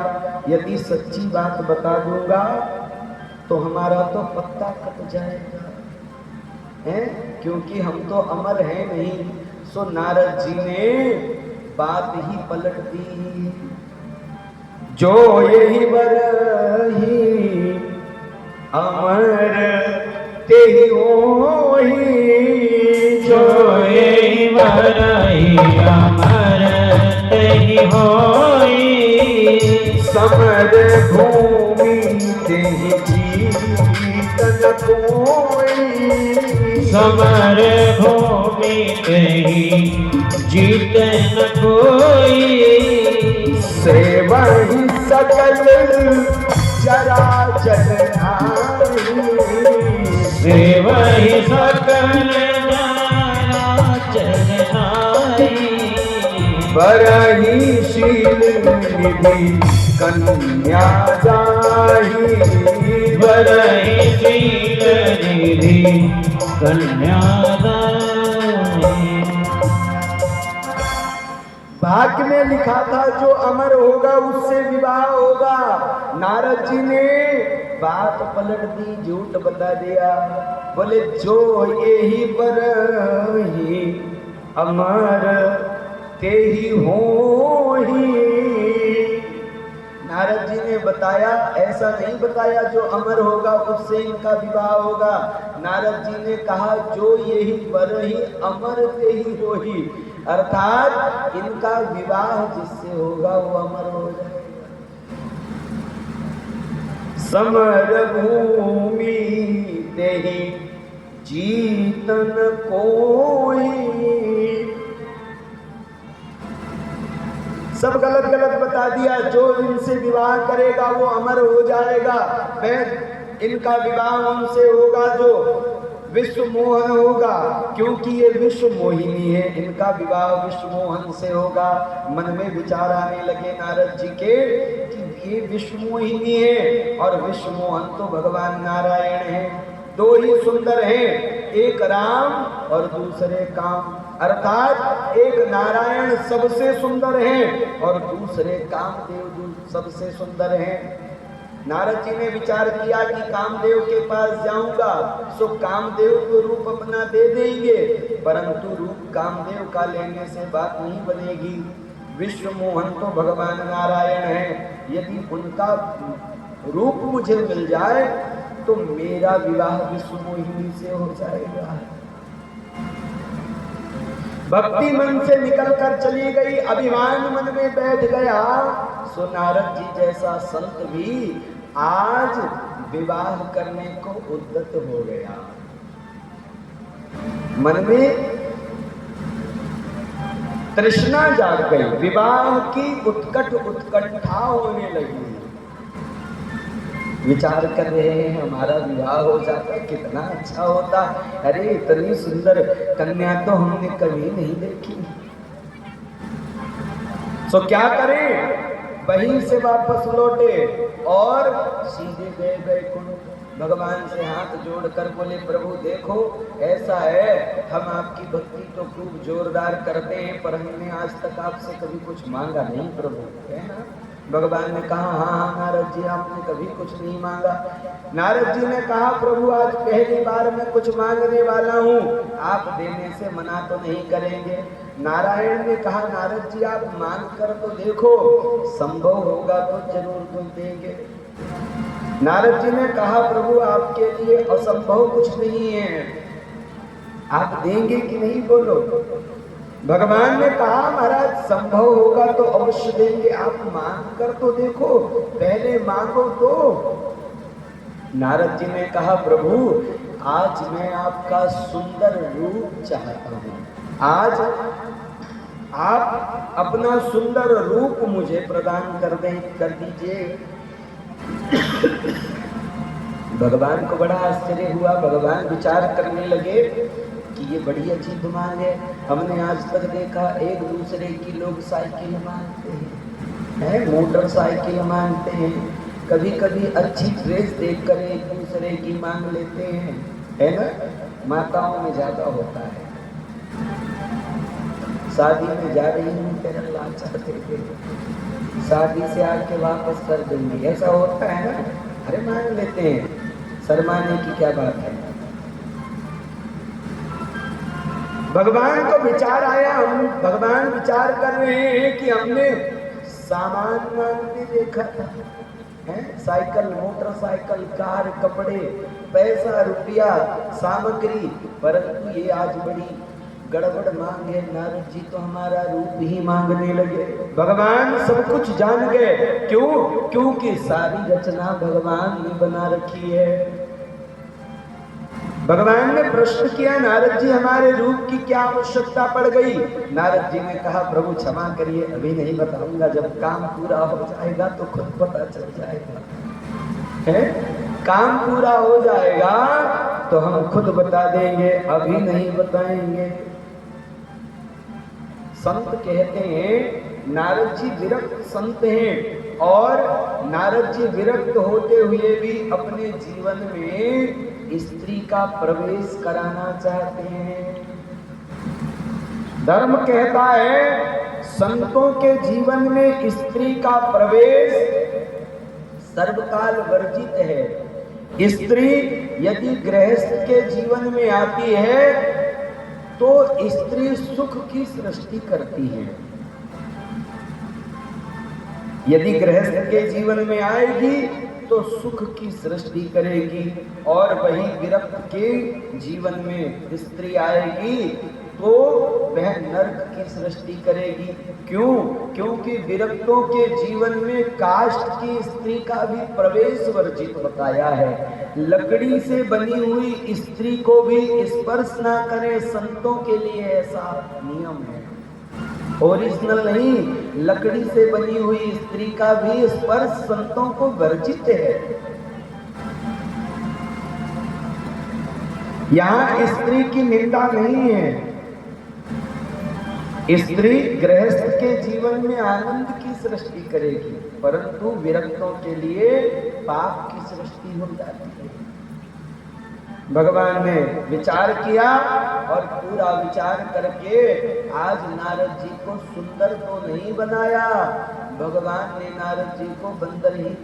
यदि सच्ची बात बता दूंगा तो हमारा तो पत्ता कट जाएगा, है? क्योंकि हम तो अमर हैं नहीं। सो नारद जी ने बात ही पलट दी। जो यही बरही अमर ते ही होही, जो यही बरही अमर ते ही होई। समर भूमि ते ही जीतन कोई, समर भूमि ते ही जीत न कोई। सेवा ही सकल चराचर नारी, सेवा ही सकल चराचर नारी। बरही शील निधि कन्या जाही, बरही शील निधि कन्यादायी। भाग्य में लिखा था जो अमर होगा उससे विवाह होगा। नारद जी ने बात पलट दी, झूठ बता दिया। बोले जो यही बरही अमर ते ही होही। नारद जी ने बताया, ऐसा नहीं बताया जो अमर होगा उससे इनका विवाह होगा। नारद जी ने कहा जो यही बरही अमर ते ही होही, अर्थात इनका विवाह जिससे होगा वो अमर हो जाएगा। समर भूमि ते ही जीतन कोई। सब गलत गलत बता दिया। जो इनसे विवाह करेगा वो अमर हो जाएगा। मैं इनका विवाह उनसे होगा जो विश्व मोहन होगा, क्योंकि ये विश्व मोहिनी है। इनका विवाह विश्व मोहन से होगा। मन में विचार आने लगे नारद जी के कि ये विश्व मोहिनी है और विश्व मोहन तो भगवान नारायण है। दो ही सुंदर हैं, एक राम और दूसरे काम, अर्थात एक नारायण सबसे सुंदर हैं और दूसरे कामदेव सबसे सुंदर हैं। नारद जी ने विचार किया कि कामदेव के पास जाऊंगा सो कामदेव को रूप अपना दे देंगे, परंतु रूप कामदेव का लेने से बात नहीं बनेगी। विश्व मोहन तो भगवान नारायण है, यदि उनका रूप मुझे मिल जाए तो मेरा विवाह विश्व मोहिनी से हो जाएगा। भक्ति मन से निकलकर चली गई, अभिमान मन में बैठ गया। सो नारद जी जैसा संत भी आज विवाह करने को उद्यत हो गया। मन में तृष्णा जाग गई, विवाह की उत्कंठा होने लगी। विचार कर रहे हैं हमारा विवाह हो जाता कितना अच्छा होता। अरे इतनी सुंदर कन्या तो हमने कभी नहीं देखी। सो क्या करें, वहीं से वापस लौटे और सीधे गए वैकुंठ। भगवान से हाथ जोड़कर बोले प्रभु देखो ऐसा है, हम आपकी भक्ति तो खूब जोरदार करते हैं पर हमने आज तक आपसे कभी कुछ मांगा नहीं प्रभु, है ना। भगवान ने कहा हाँ हाँ नारद जी आपने कभी कुछ नहीं मांगा। नारद जी ने कहा प्रभु आज पहली बार मैं कुछ मांगने वाला हूँ, आप देने से मना तो नहीं करेंगे। नारायण ने कहा नारद जी आप मांग कर तो देखो, संभव होगा तो जरूर तुम देंगे। नारद जी ने कहा प्रभु आपके लिए असंभव कुछ नहीं है, आप देंगे कि नहीं बोलो। भगवान ने कहा महाराज संभव होगा तो अवश्य देंगे, आप मांग कर तो देखो, पहले मांगो तो। नारद जी ने कहा प्रभु आज मैं आपका सुंदर रूप चाहता हूँ, आज आप अपना सुंदर रूप मुझे प्रदान कर दीजिए। भगवान को बड़ा आश्चर्य हुआ। भगवान विचार करने लगे कि ये बड़ी अजीब मांग है, हमने आज तक देखा एक दूसरे की लोग साइकिल मांगते हैं, है, मोटरसाइकिल मांगते हैं, कभी कभी अच्छी ड्रेस देखकर एक दूसरे की मांग लेते हैं, है ना। माताओं में ज्यादा होता है। शादी में जा रही हूँ, तेरा लाचा दे दे, शादी से आके वापस कर देंगे, ऐसा होता है ना। अरे मांग लेते हैं, शर्माने की क्या बात है। भगवान को विचार आया, हम भगवान विचार कर रहे हैं कि हमने सामान मांगते देखा था, है, साइकिल, मोटरसाइकिल, कार, कपड़े, पैसा, रुपया, सामग्री, परंतु ये आज बड़ी गड़बड़ मांग है। नारद जी तो हमारा रूप ही मांगने लगे। भगवान सब कुछ जान गए, क्यों? क्योंकि सारी रचना भगवान ने बना रखी है। भगवान ने प्रश्न किया, नारद जी हमारे रूप की क्या आवश्यकता पड़ गई? नारद जी ने कहा, प्रभु क्षमा करिए, अभी नहीं बताऊंगा, जब काम पूरा हो जाएगा तो खुद पता चल जाएगा, है? काम पूरा हो जाएगा तो हम खुद बता देंगे, अभी नहीं बताएंगे। संत कहते हैं, नारद जी विरक्त संत हैं, और नारद जी विरक्त होते हुए भी अपने जीवन में स्त्री का प्रवेश कराना चाहते हैं। धर्म कहता है, संतों के जीवन में स्त्री का प्रवेश सर्वकाल वर्जित है। स्त्री यदि गृहस्थ के जीवन में आती है तो स्त्री सुख की सृष्टि करती है। यदि गृहस्थ के जीवन में आएगी तो सुख की सृष्टि करेगी, और वही विरक्त के जीवन में स्त्री आएगी तो वह नरक की सृष्टि करेगी। क्यों? क्योंकि विरक्तों के जीवन में काष्ठ की स्त्री का भी प्रवेश वर्जित बताया है। लकड़ी से बनी हुई स्त्री को भी स्पर्श ना करें, संतों के लिए ऐसा नियम है। ओरिजिनल नहीं, लकड़ी से बनी हुई स्त्री का भी स्पर्श संतों को वर्जित है। यहां स्त्री की निंदा नहीं है। स्त्री गृहस्थ के जीवन में आनंद की सृष्टि करेगी, परंतु विरक्तों के लिए पाप की सृष्टि हो जाती है। भगवान ने विचार किया, और पूरा विचार करके आज नारद जी को सुंदर तो नहीं बनाया, भगवान ने नारद जी को बंदर ही